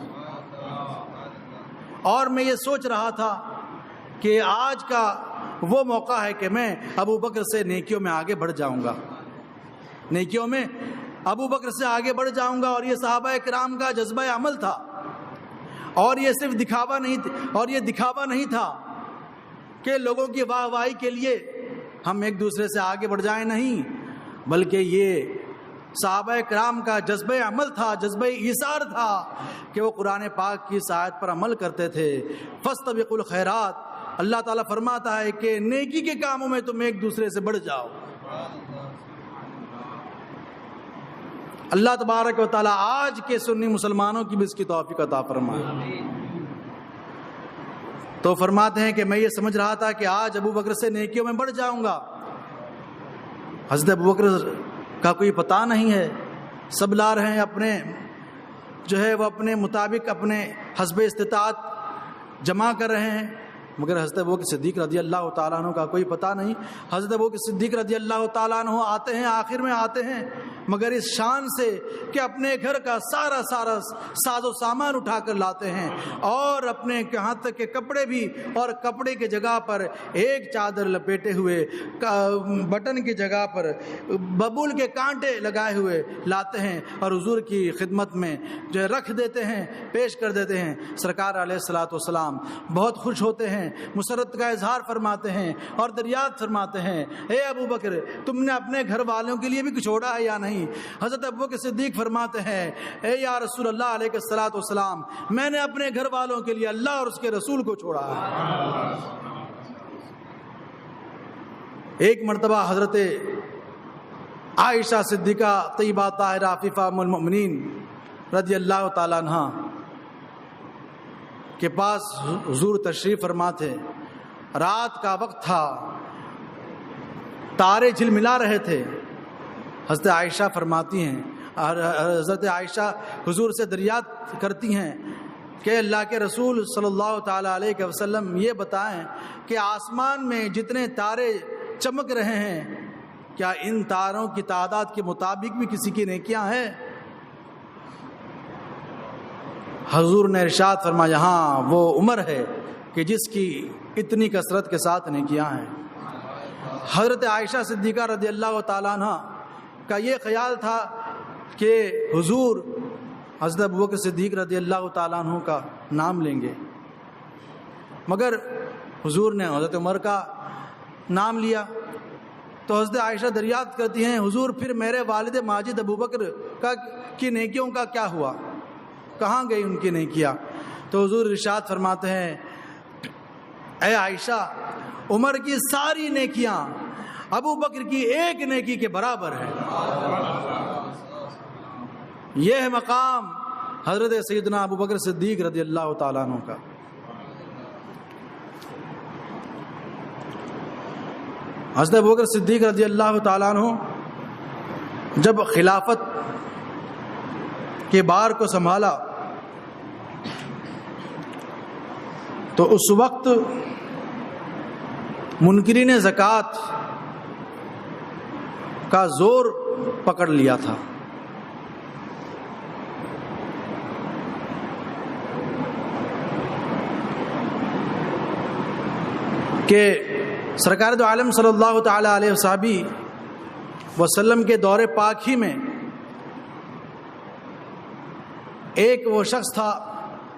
اور میں یہ سوچ رہا تھا کہ آج کا وہ موقع ہے کہ میں ابو بکر سے نیکیوں میں آگے بڑھ جاؤں گا، نیکیوں میں ابو بکر سے آگے بڑھ جاؤں گا۔ اور یہ صحابہ کرام کا جذبہ عمل تھا، اور یہ صرف دکھاوا نہیں تھا کہ لوگوں کی واہ واہی کے لیے ہم ایک دوسرے سے آگے بڑھ جائیں، نہیں، بلکہ یہ صحابہ کرام کا جذبہ عمل تھا، جذبہ ایثار تھا کہ وہ قرآن پاک کی آیت پر عمل کرتے تھے۔ فاستبقوا الخیرات، اللہ تعالیٰ فرماتا ہے کہ نیکی کے کاموں میں تم ایک دوسرے سے بڑھ جاؤ۔ اللہ تبارک و تعالیٰ آج کے سنی مسلمانوں کی بھی اس کی توفیق عطا فرمائے۔ تو فرماتے ہیں کہ میں یہ سمجھ رہا تھا کہ آج ابو بکر سے نیکیوں میں بڑھ جاؤں گا۔ حضرت ابو بکر کا کوئی پتہ نہیں ہے، سب لا رہے ہیں اپنے وہ اپنے مطابق اپنے حسب استطاعت جمع کر رہے ہیں، مگر حضرت ابوبکر صدیق رضی اللہ تعالیٰ عنہ کا کوئی پتہ نہیں۔ حضرت ابوبکر صدیق رضی اللہ تعالیٰ عنہ آتے ہیں، آخر میں آتے ہیں، مگر اس شان سے کہ اپنے گھر کا سارا ساز و سامان اٹھا کر لاتے ہیں، اور اپنے یہاں تک کہ کپڑے بھی، اور کپڑے کی جگہ پر ایک چادر لپیٹے ہوئے، بٹن کی جگہ پر ببول کے کانٹے لگائے ہوئے لاتے ہیں اور حضور کی خدمت میں رکھ دیتے ہیں، پیش کر دیتے ہیں۔ سرکار علیہ الصلوۃ والسلام بہت خوش ہوتے ہیں، مسرت کا اظہار فرماتے ہیں اور دریافت فرماتے ہیں، اے ابو بکر تم نے اپنے گھر والوں کے لیے بھی کچھ چھوڑا ہے یا نہیں؟ حضرت ابوبکر صدیق فرماتے ہیں، اے یا رسول اللہ علیہ الصلوۃ والسلام، میں نے اپنے گھر والوں کے لیے اللہ اور اس کے رسول کو چھوڑا ہے۔ ایک مرتبہ حضرت عائشہ صدیقہ طیبہ طاہرہ عفیفہ ام المؤمنین رضی اللہ تعالیٰ عنہ کے پاس حضور تشریف فرما تھے. رات کا وقت تھا، تارے جھلملا رہے تھے. حضرت عائشہ فرماتی ہیں، حضرت عائشہ حضور سے دریافت کرتی ہیں کہ اللہ کے رسول صلی اللہ تعالیٰ علیہ وسلم یہ بتائیں کہ آسمان میں جتنے تارے چمک رہے ہیں کیا ان تاروں کی تعداد کے مطابق بھی کسی کی نیکیاں ہیں؟ حضور نے ارشاد فرمایا ہاں وہ عمر ہے کہ جس کی اتنی کثرت کے ساتھ نیکیاں ہیں. حضرت عائشہ صدیقہ رضی اللہ تعالیٰ عنہ کا یہ خیال تھا کہ حضور حضرت ابوبکر صدیق رضی اللہ تعالیٰ عنہ کا نام لیں گے، مگر حضور نے حضرت عمر کا نام لیا. تو حضرت عائشہ دریافت کرتی ہیں حضور پھر میرے والد ماجد ابوبکر کی نیکیوں کا کیا ہوا، کہاں گئی ان کی نیکیاں؟ تو حضور ارشاد فرماتے ہیں اے عائشہ عمر کی ساری نیکیاں ابو بکر کی ایک نیکی کے برابر ہے. یہ ہے مقام حضرت سیدنا ابو بکر صدیق رضی اللہ تعالیٰ عنہ کا. حضرت ابو بکر صدیق رضی اللہ تعالیٰ عنہ جب خلافت کے بار کو سنبھالا تو اس وقت منکرین زکوٰۃ کا زور پکڑ لیا تھا. کہ سرکار دو عالم صلی اللہ تعالی علیہ وسلم کے دور پاک ہی میں ایک وہ شخص تھا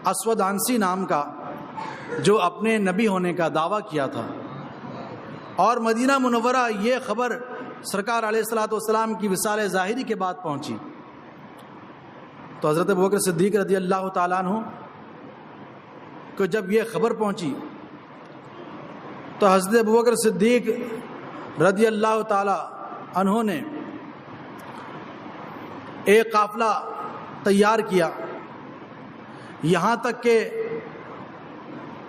اسود عنسی نام کا جو اپنے نبی ہونے کا دعویٰ کیا تھا، اور مدینہ منورہ یہ خبر سرکار علیہ الصلوۃ والسلام کی وصال ظاہری کے بعد پہنچی. تو حضرت ابوبکر صدیق رضی اللہ تعالیٰ عنہ کو جب یہ خبر پہنچی تو حضرت ابوبکر صدیق رضی اللہ تعالیٰ عنہ نے ایک قافلہ تیار کیا، یہاں تک کہ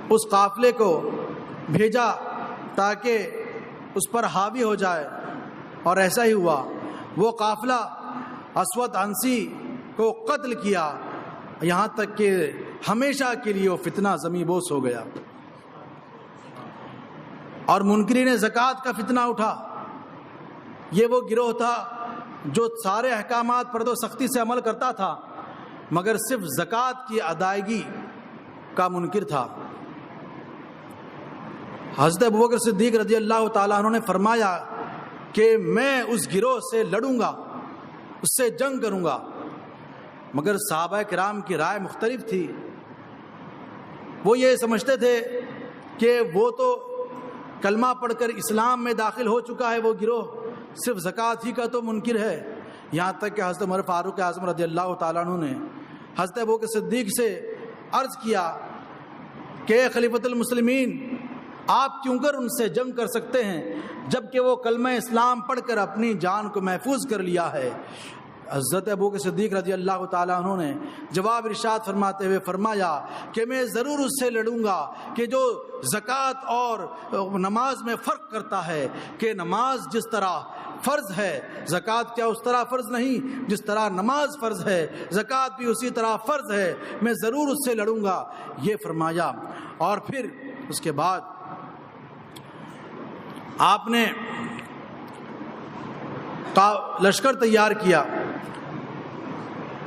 اس قافلے کو بھیجا تاکہ اس پر حاوی ہو جائے، اور ایسا ہی ہوا. وہ قافلہ اسود عنسی کو قتل کیا، یہاں تک کہ ہمیشہ کے لیے وہ فتنہ زمیں بوس ہو گیا. اور منکرین زکوٰۃ کا فتنہ اٹھا. یہ وہ گروہ تھا جو سارے احکامات پر تو سختی سے عمل کرتا تھا مگر صرف زکوٰۃ کی ادائیگی کا منکر تھا. حضرت ابوبکر صدیق رضی اللہ تعالیٰ عنہ نے فرمایا کہ میں اس گروہ سے لڑوں گا، اس سے جنگ کروں گا. مگر صحابہ کرام کی رائے مختلف تھی. وہ یہ سمجھتے تھے کہ وہ تو کلمہ پڑھ کر اسلام میں داخل ہو چکا ہے، وہ گروہ صرف زکوٰۃ ہی کا تو منکر ہے. یہاں تک کہ حضرت عمر فاروق اعظم رضی اللہ تعالیٰ عنہ نے حضرت ابوبکر صدیق سے عرض کیا کہ خلیفۃ المسلمین آپ کیوں کر ان سے جنگ کر سکتے ہیں جبکہ وہ کلمہ اسلام پڑھ کر اپنی جان کو محفوظ کر لیا ہے. حضرت ابوبکر صدیق رضی اللہ تعالیٰ عنہ نے جواب ارشاد فرماتے ہوئے فرمایا کہ میں ضرور اس سے لڑوں گا کہ جو زکوٰۃ اور نماز میں فرق کرتا ہے، کہ نماز جس طرح فرض ہے زکوٰۃ کیا اس طرح فرض نہیں، جس طرح نماز فرض ہے زکوٰۃ بھی اسی طرح فرض ہے، میں ضرور اس سے لڑوں گا، یہ فرمایا. اور پھر اس کے بعد آپ نے لشکر تیار کیا،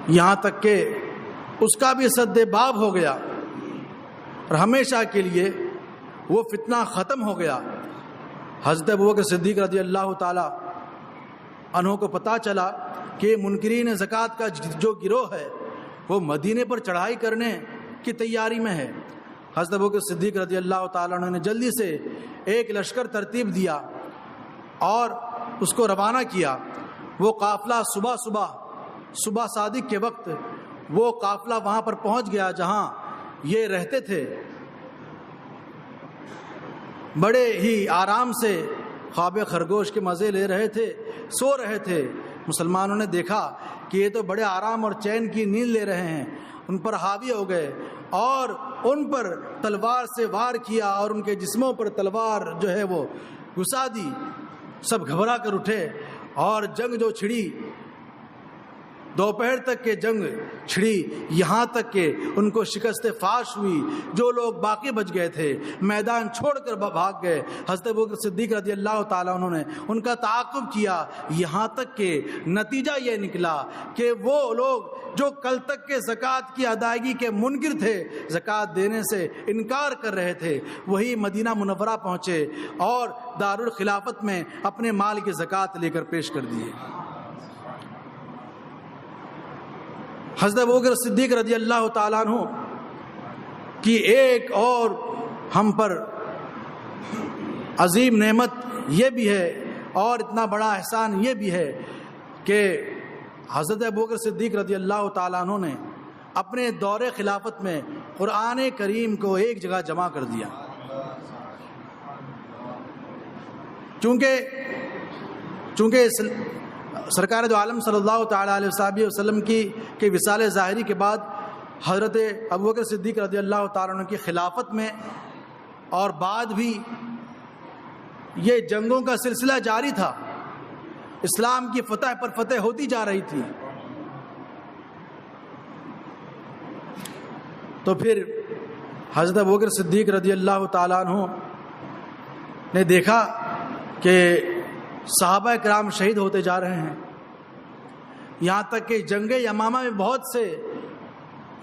یہاں تک کہ اس کا بھی سد باب ہو گیا اور ہمیشہ کے لیے وہ فتنہ ختم ہو گیا. حضرت ابوبکر صدیق رضی اللہ تعالی عنہ کو پتہ چلا کہ منکرین زکوٰۃ کا جو گروہ ہے وہ مدینے پر چڑھائی کرنے کی تیاری میں ہے. حضرت ابوبکر صدیق رضی اللہ تعالی عنہ نے جلدی سے ایک لشکر ترتیب دیا اور اس کو روانہ کیا. وہ قافلہ صبح صادق کے وقت وہ قافلہ وہاں پر پہنچ گیا جہاں یہ رہتے تھے. بڑے ہی آرام سے خواب خرگوش کے مزے لے رہے تھے، سو رہے تھے۔ مسلمانوں نے دیکھا کہ یہ تو بڑے آرام اور چین کی نیند لے رہے ہیں، ان پر حاوی ہو گئے اور ان پر تلوار سے وار کیا اور ان کے جسموں پر تلوار جو ہے وہ گھسا دی۔ سب گھبرا کر اٹھے اور جنگ جو چھڑی، دوپہر تک کے جنگ چھڑی، یہاں تک کہ ان کو شکست فاش ہوئی۔ جو لوگ باقی بچ گئے تھے میدان چھوڑ کر بھاگ گئے۔ حضرت ابوبکر صدیق رضی اللہ تعالیٰ عنہ نے ان کا تعاقب کیا، یہاں تک کہ نتیجہ یہ نکلا کہ وہ لوگ جو کل تک کے زکوٰۃ کی ادائیگی کے منکر تھے، زکوٰۃ دینے سے انکار کر رہے تھے، وہی مدینہ منورہ پہنچے اور دارالخلافت میں اپنے مال کی زکوٰۃ لے کر پیش کر دیے۔ حضرت ابوبکر صدیق رضی اللہ تعالیٰ عنہ کی ایک اور ہم پر عظیم نعمت یہ بھی ہے اور اتنا بڑا احسان یہ بھی ہے کہ حضرت ابوبکر صدیق رضی اللہ تعالیٰ عنہ نے اپنے دور خلافت میں قرآن کریم کو ایک جگہ جمع کر دیا۔ چونکہ سرکار دو عالم صلی اللہ تعالیٰ علیہ وسلم کی وصال ظاہری کے بعد حضرت ابوبکر صدیق رضی اللہ تعالیٰ عنہ کی خلافت میں اور بعد بھی یہ جنگوں کا سلسلہ جاری تھا، اسلام کی فتح پر فتح ہوتی جا رہی تھی۔ تو پھر حضرت ابوبکر صدیق رضی اللہ تعالیٰ عنہ نے دیکھا کہ صحابہ کرام شہید ہوتے جا رہے ہیں، یہاں تک کہ جنگ یمامہ میں بہت سے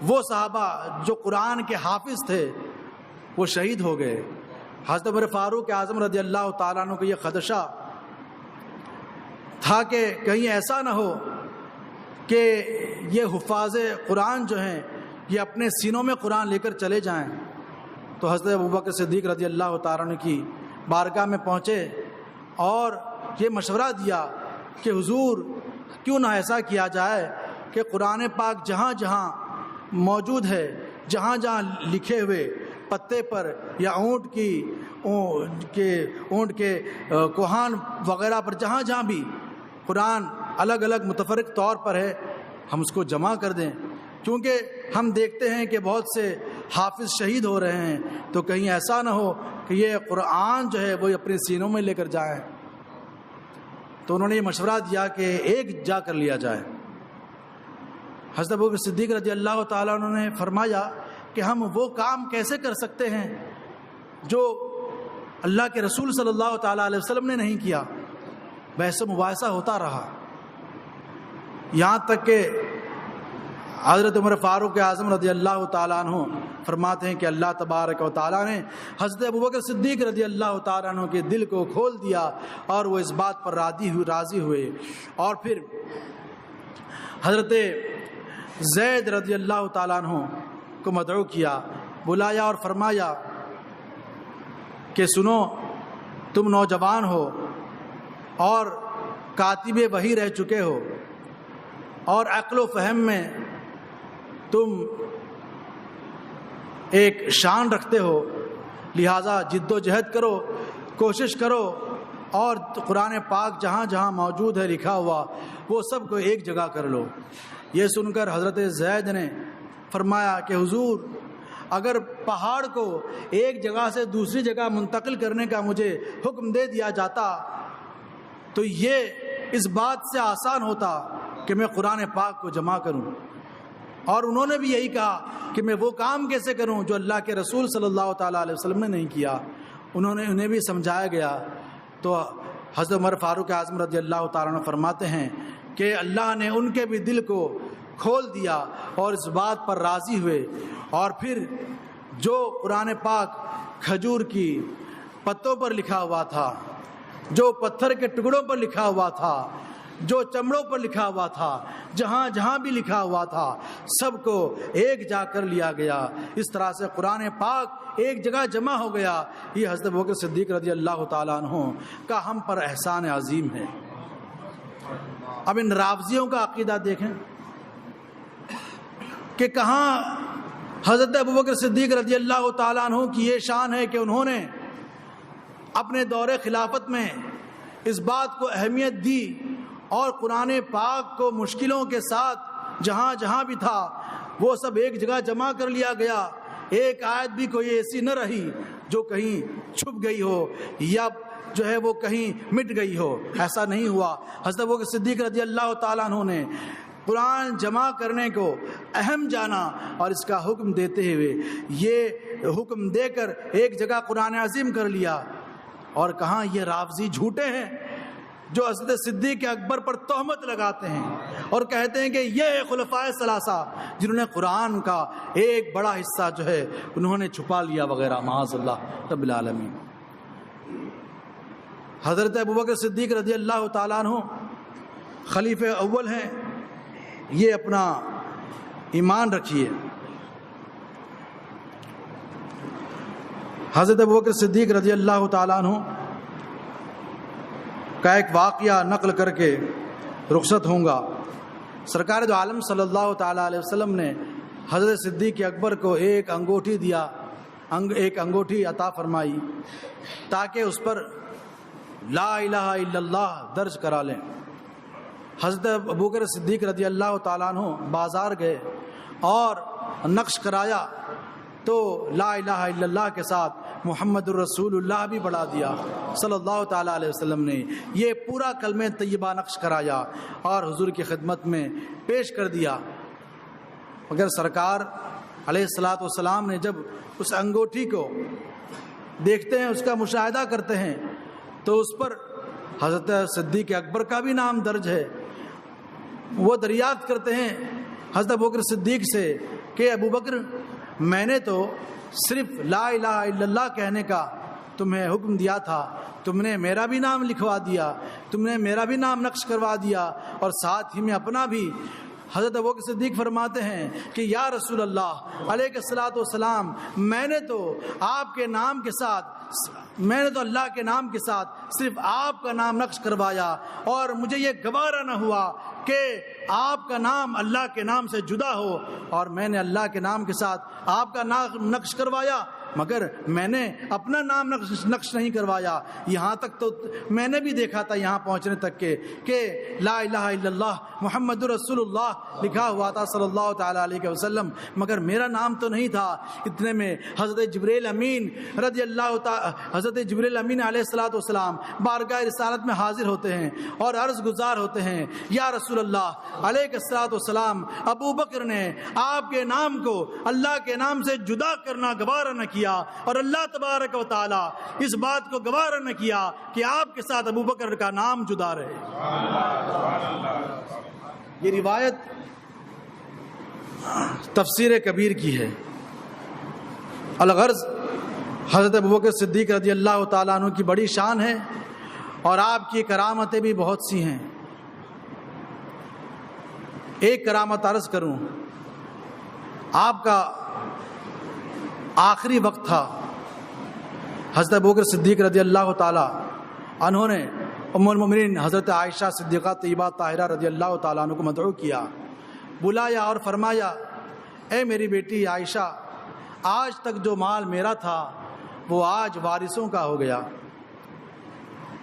وہ صحابہ جو قرآن کے حافظ تھے وہ شہید ہو گئے۔ حضرت عمر فاروق اعظم رضی اللہ تعالیٰ عنہ کو یہ خدشہ تھا کہ کہیں ایسا نہ ہو کہ یہ حفاظ قرآن جو ہیں یہ اپنے سینوں میں قرآن لے کر چلے جائیں۔ تو حضرت ابوبکر صدیق رضی اللہ تعالیٰ عنہ کی بارگاہ میں پہنچے اور یہ مشورہ دیا کہ حضور کیوں نہ ایسا کیا جائے کہ قرآن پاک جہاں جہاں موجود ہے، جہاں جہاں لکھے ہوئے پتے پر یا اونٹ کے کوہان وغیرہ پر جہاں جہاں بھی قرآن الگ الگ متفرق طور پر ہے ہم اس کو جمع کر دیں، کیونکہ ہم دیکھتے ہیں کہ بہت سے حافظ شہید ہو رہے ہیں، تو کہیں ایسا نہ ہو کہ یہ قرآن جو ہے وہ اپنے سینوں میں لے کر جائیں۔ تو انہوں نے یہ مشورہ دیا کہ ایک جا کر لیا جائے۔ حضرت ابوبکر صدیق رضی اللہ تعالیٰ عنہ نے فرمایا کہ ہم وہ کام کیسے کر سکتے ہیں جو اللہ کے رسول صلی اللہ تعالیٰ علیہ وسلم نے نہیں کیا۔ بحث و مباحثہ ہوتا رہا، یہاں تک کہ حضرت عمر فاروق اعظم رضی اللہ تعالیٰ عنہ فرماتے ہیں کہ اللہ تبارک و تعالیٰ نے حضرت ابوبکر صدیق رضی اللہ تعالیٰ عنہ کے دل کو کھول دیا اور وہ اس بات پر راضی ہوئے، اور پھر حضرت زید رضی اللہ تعالیٰ عنہ کو مدعو کیا، بلایا اور فرمایا کہ سنو، تم نوجوان ہو اور کاتب وحی رہ چکے ہو اور عقل و فہم میں تم ایک شان رکھتے ہو، لہٰذا جد و جہد کرو، کوشش کرو اور قرآن پاک جہاں جہاں موجود ہے لکھا ہوا وہ سب کو ایک جگہ کر لو۔ یہ سن کر حضرت زید نے فرمایا کہ حضور اگر پہاڑ کو ایک جگہ سے دوسری جگہ منتقل کرنے کا مجھے حکم دے دیا جاتا تو یہ اس بات سے آسان ہوتا کہ میں قرآن پاک کو جمع کروں، اور انہوں نے بھی یہی کہا کہ میں وہ کام کیسے کروں جو اللہ کے رسول صلی اللہ تعالیٰ علیہ وسلم نے نہیں کیا۔ انہیں بھی سمجھایا گیا تو حضرت عمر فاروق اعظم رضی اللہ تعالیٰ عنہ فرماتے ہیں کہ اللہ نے ان کے بھی دل کو کھول دیا اور اس بات پر راضی ہوئے، اور پھر جو قرآن پاک کھجور کی پتوں پر لکھا ہوا تھا، جو پتھر کے ٹکڑوں پر لکھا ہوا تھا، جو چمڑوں پر لکھا ہوا تھا، جہاں جہاں بھی لکھا ہوا تھا سب کو ایک جا کر لیا گیا۔ اس طرح سے قرآن پاک ایک جگہ جمع ہو گیا۔ یہ حضرت ابوبکر صدیق رضی اللہ تعالیٰ عنہ کا ہم پر احسان عظیم ہے۔ اب ان رافضیوں کا عقیدہ دیکھیں کہ کہاں حضرت ابوبکر صدیق رضی اللہ تعالیٰ عنہ کی یہ شان ہے کہ انہوں نے اپنے دور خلافت میں اس بات کو اہمیت دی اور قرآن پاک کو مشکلوں کے ساتھ جہاں جہاں بھی تھا وہ سب ایک جگہ جمع کر لیا گیا. ایک آیت بھی کوئی ایسی نہ رہی جو کہیں چھپ گئی ہو یا جو ہے وہ کہیں مٹ گئی ہو. ایسا نہیں ہوا. حضرت ابوبکر صدیق رضی اللہ تعالیٰ عنہ نے قرآن جمع کرنے کو اہم جانا اور اس کا حکم دیتے ہوئے یہ حکم دے کر ایک جگہ قرآن عظیم کر لیا. اور کہاں یہ رافضی جھوٹے ہیں جو حضرت صدیق اکبر پر تہمت لگاتے ہیں اور کہتے ہیں کہ یہ خلفائے ثلاثہ جنہوں نے قرآن کا ایک بڑا حصہ جو ہے انہوں نے چھپا لیا وغیرہ. معاذ اللہ رب العالمین. حضرت ابوبکر صدیق رضی اللہ تعالیٰ عنہ خلیفہ اول ہیں. یہ اپنا ایمان رکھیے. حضرت ابوبکر صدیق رضی اللہ تعالیٰ عنہ کا ایک واقعہ نقل کر کے رخصت ہوں گا. سرکار دو عالم صلی اللہ تعالیٰ علیہ وسلم نے حضرت صدیق اکبر کو ایک انگوٹھی دیا، ایک انگوٹھی عطا فرمائی تاکہ اس پر لا الہ الا اللہ درج کرا لیں. حضرت ابوبکر صدیق رضی اللہ تعالیٰ عنہ بازار گئے اور نقش کرایا تو لا الہ الا اللہ کے ساتھ محمد الرسول اللہ بھی بڑھا دیا صلی اللہ تعالیٰ علیہ وسلم نے. یہ پورا کلمہ طیبہ نقش کرایا اور حضور کی خدمت میں پیش کر دیا. مگر سرکار علیہ الصلاۃ والسلام نے جب اس انگوٹھی کو دیکھتے ہیں، اس کا مشاہدہ کرتے ہیں تو اس پر حضرت صدیق اکبر کا بھی نام درج ہے. وہ دریافت کرتے ہیں حضرت ابوبکر صدیق سے کہ ابوبکر، میں نے تو صرف لا الہ الا اللہ کہنے کا تمہیں حکم دیا تھا، تم نے میرا بھی نام لکھوا دیا، تم نے میرا بھی نام نقش کروا دیا اور ساتھ ہی میں اپنا بھی. حضرت ابوبکر صدیق فرماتے ہیں کہ یا رسول اللہ علیہ الصلوۃ والسلام، میں نے تو آپ کے نام کے ساتھ، میں نے تو اللہ کے نام کے ساتھ صرف آپ کا نام نقش کروایا اور مجھے یہ گوارا نہ ہوا کہ آپ کا نام اللہ کے نام سے جدا ہو، اور میں نے اللہ کے نام کے ساتھ آپ کا نام نقش کروایا مگر میں نے اپنا نام نقش نہیں کروایا. یہاں تک تو میں نے بھی دیکھا تھا یہاں پہنچنے تک کہ لا الہ الا اللہ محمد رسول اللہ لکھا ہوا تھا صلی اللہ تعالیٰ علیہ وسلم، مگر میرا نام تو نہیں تھا. اتنے میں حضرت جبریل امین رضی اللہ تعالیٰ، حضرت جبریل امین علیہ الصلوۃ والسلام بارگاہ رسالت میں حاضر ہوتے ہیں اور عرض گزار ہوتے ہیں، یا رسول اللہ علیہ الصلوۃ والسلام، ابو بکر نے آپ کے نام کو اللہ کے نام سے جدا کرنا گوارا نہ کیا اور اللہ تبارک و تعالیٰ اس بات کو گوارا نہ کیا کہ آپ کے ساتھ ابو بکر کا نام جدا رہے. یہ روایت تفسیر کبیر کی ہے. الغرض حضرت ابوبکر صدیق رضی اللہ تعالیٰ عنہ کی بڑی شان ہے اور آپ کی کرامتیں بھی بہت سی ہیں. ایک کرامت عرض کروں. آپ کا آخری وقت تھا. حضرت ابوبکر صدیق رضی اللہ تعالیٰ عنہ نے ام المؤمنین حضرت عائشہ صدیقہ طیبہ طاہرہ رضی اللہ تعالیٰ عنہ کو مدعو کیا، بلایا اور فرمایا، اے میری بیٹی عائشہ، آج تک جو مال میرا تھا وہ آج وارثوں کا ہو گیا.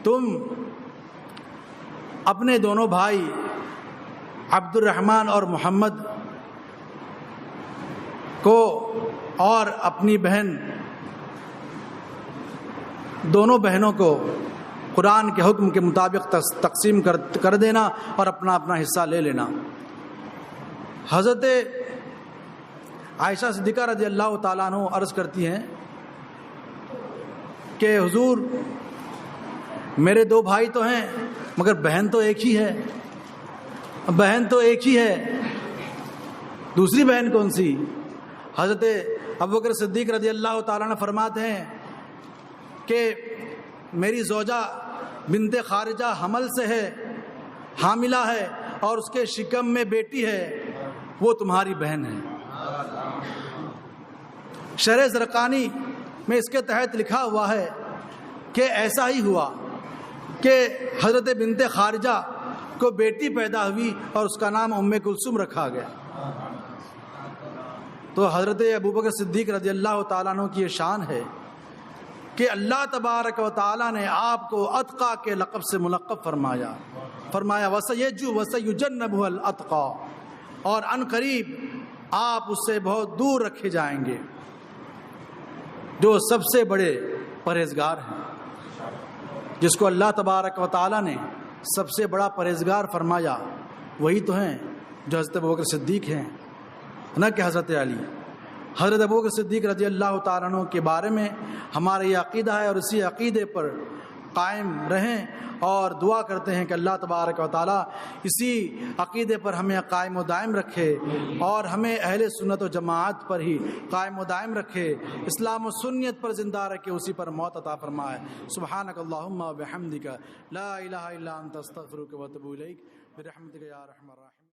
تم اپنے دونوں بھائی عبد الرحمن اور محمد کو اور اپنی بہن، دونوں بہنوں کو قرآن کے حکم کے مطابق تقسیم کر دینا اور اپنا اپنا حصہ لے لینا. حضرت عائشہ صدیقہ رضی اللہ تعالیٰ عنہ عرض کرتی ہیں کہ حضور، میرے دو بھائی تو ہیں مگر بہن تو ایک ہی ہے. بہن تو ایک ہی ہے، دوسری بہن کون سی؟ حضرت ابوبکر صدیق رضی اللہ تعالیٰ عنہ فرماتے ہیں کہ میری زوجہ بنت خارجہ حمل سے ہے، حاملہ ہے اور اس کے شکم میں بیٹی ہے، وہ تمہاری بہن ہے. شرح زرقانی میں اس کے تحت لکھا ہوا ہے کہ ایسا ہی ہوا کہ حضرت بنت خارجہ کو بیٹی پیدا ہوئی اور اس کا نام ام کلثوم رکھا گیا. تو حضرت ابوبکر صدیق رضی اللہ تعالیٰ عنہ کی یہ شان ہے کہ اللہ تبارک و تعالیٰ نے آپ کو اتقا کے لقب سے ملقب فرمایا وَسَيُجَنَّبُهَا الْأَتْقَى، اور ان قریب آپ اس سے بہت دور رکھے جائیں گے، جو سب سے بڑے پرہیزگار ہیں۔ جس کو اللہ تبارک و تعالیٰ نے سب سے بڑا پرہیزگار فرمایا وہی تو ہیں جو حضرت ابوبکر صدیق ہیں، نہ کہ حضرت علی۔ حضرت ابوبکر صدیق رضی اللہ تعالیٰ عنہ کے بارے میں ہمارا یہ عقیدہ ہے، اور اسی عقیدے پر قائم رہیں اور دعا کرتے ہیں کہ اللہ تبارک و تعالیٰ اسی عقیدے پر ہمیں قائم و دائم رکھے، اور ہمیں اہل سنت و جماعت پر ہی قائم و دائم رکھے، اسلام و سنت پر زندہ رکھے، اسی پر موت عطا فرمائے۔ سبحانک اللہم و بحمدک لا الہ الا انت استغفرک و اتوب الیک برحمتک یا ارحم الراحمین۔